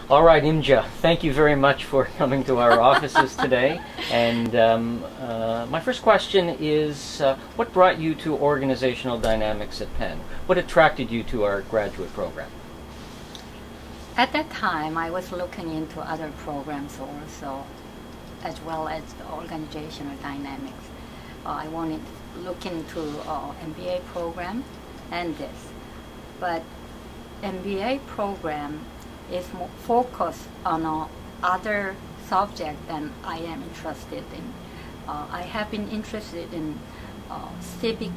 All right, Im Ja, thank you very much for coming to our offices today. And my first question is, what brought you to organizational dynamics at Penn? What attracted you to our graduate program? At that time, I was looking into other programs also, as well as the organizational dynamics. I wanted to look into MBA program and this, but MBA program is more focused on other subject than I am interested in. I have been interested in civic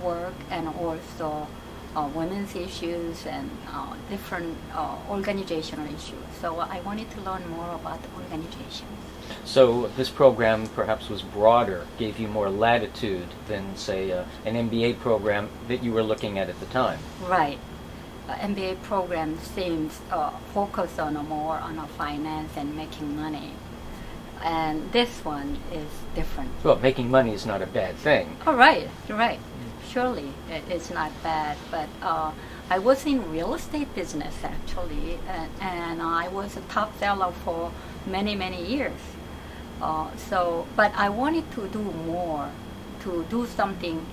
work and also women's issues and different organizational issues. So I wanted to learn more about the organization. So this program perhaps was broader, gave you more latitude than, say, an MBA program that you were looking at the time. Right. MBA program seems focused on more on finance and making money. And this one is different. Well, making money is not a bad thing. Oh, right, right. Surely it's not bad, but I was in real estate business actually, and I was a top seller for many years. But I wanted to do more, to do something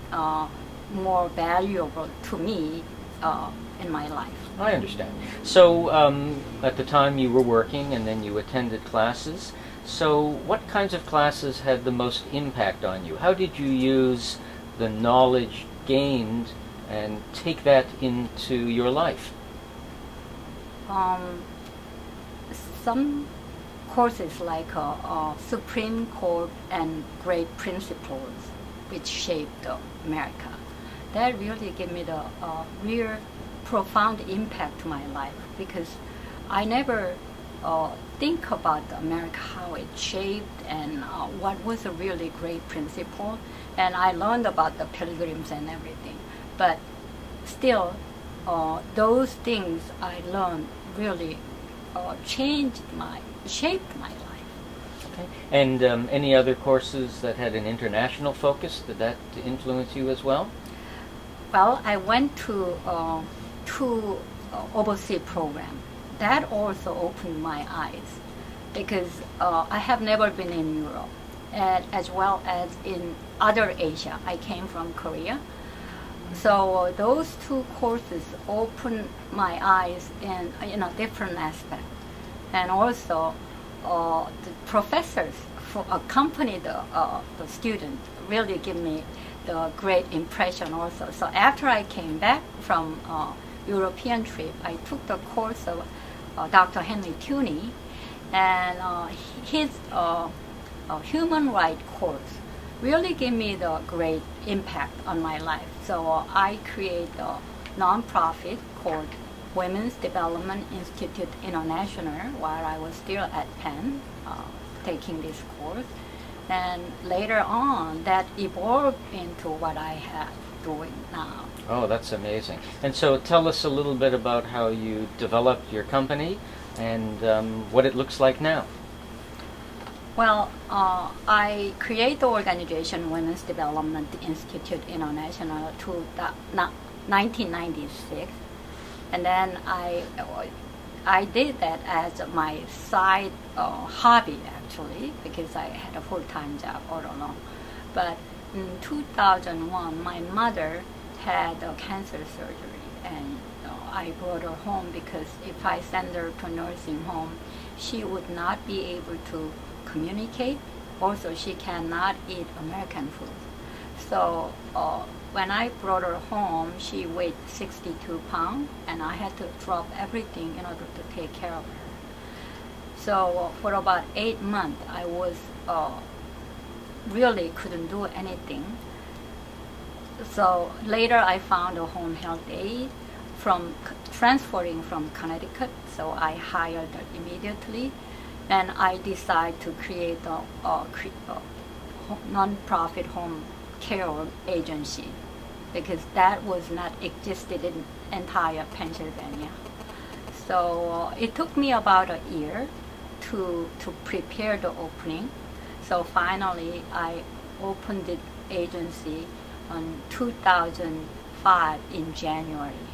more valuable to me in my life. I understand. So at the time you were working and then you attended classes. So what kinds of classes had the most impact on you? How did you use the knowledge gained and take that into your life? Some courses like Supreme Court and Great Principles, which shaped America. That really gave me the real profound impact to my life, because I never think about America, how it shaped and what was a really great principle. And I learned about the pilgrims and everything. But still, those things I learned really shaped my life. Okay. And any other courses that had an international focus, did that influence you as well? Well, I went to two overseas programs. That also opened my eyes, because I have never been in Europe, and as well as in other Asia. I came from Korea. So those two courses opened my eyes in a different aspect. And also the professors who accompanied the student really give me the great impression also. So after I came back from European trip, I took the course of Dr. Henry Tuney, and his human rights course really gave me the great impact on my life. So I create a nonprofit called Women's Development Institute International while I was still at Penn taking this course. And later on, that evolved into what I have doing now. Oh, that's amazing. And so tell us a little bit about how you developed your company and what it looks like now. Well, I created the organization Women's Development Institute International to 1996. And then I did that as my side hobby, actually, because I had a full-time job all along. But in 2001, my mother had a cancer surgery, and I brought her home because if I send her to nursing home, she would not be able to communicate. Also, she cannot eat American food. So when I brought her home, she weighed 62 pounds, and I had to drop everything in order to take care of her. So for about 8 months, I was really couldn't do anything. So later I found a home health aide transferring from Connecticut, so I hired her immediately, and I decided to create a non-profit home care agency, because that was not existed in entire Pennsylvania. So it took me about a year to prepare the opening. So finally I opened the agency in 2005 in January.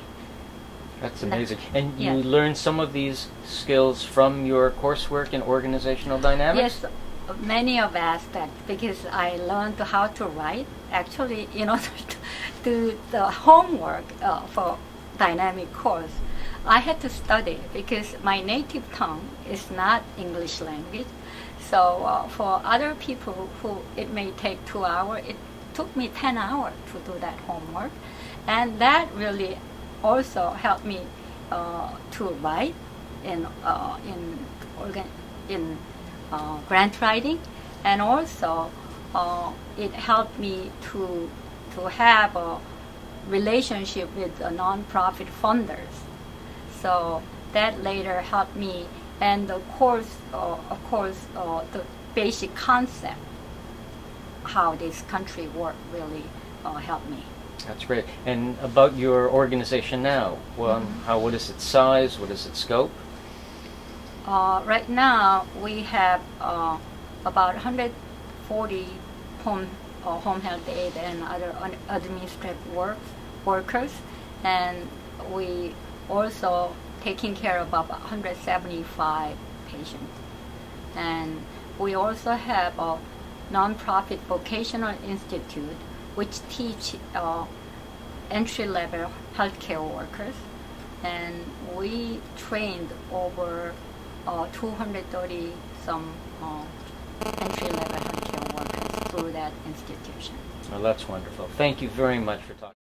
That's amazing. And yeah. you learned some of these skills from your coursework in organizational dynamics? Yes, many of us that because I learned how to write. Actually, in order to do the homework for dynamic course, I had to study because my native tongue is not English language. So for other people who it may take 2 hours, it took me 10 hours to do that homework. And that really also helped me to write in grant writing, and also it helped me to have a relationship with the nonprofit funders. So that later helped me, and the course, of course, the basic concept how this country work really helped me. That's great. And about your organization now, well, what is its size? What is its scope? Right now, we have about 140 home health aide and other administrative workers, and we also taking care of about 175 patients. And we also have a nonprofit vocational institute which teach entry-level healthcare workers, and we trained over 230 some entry-level healthcare workers through that institution. Well, that's wonderful. Thank you very much for talking.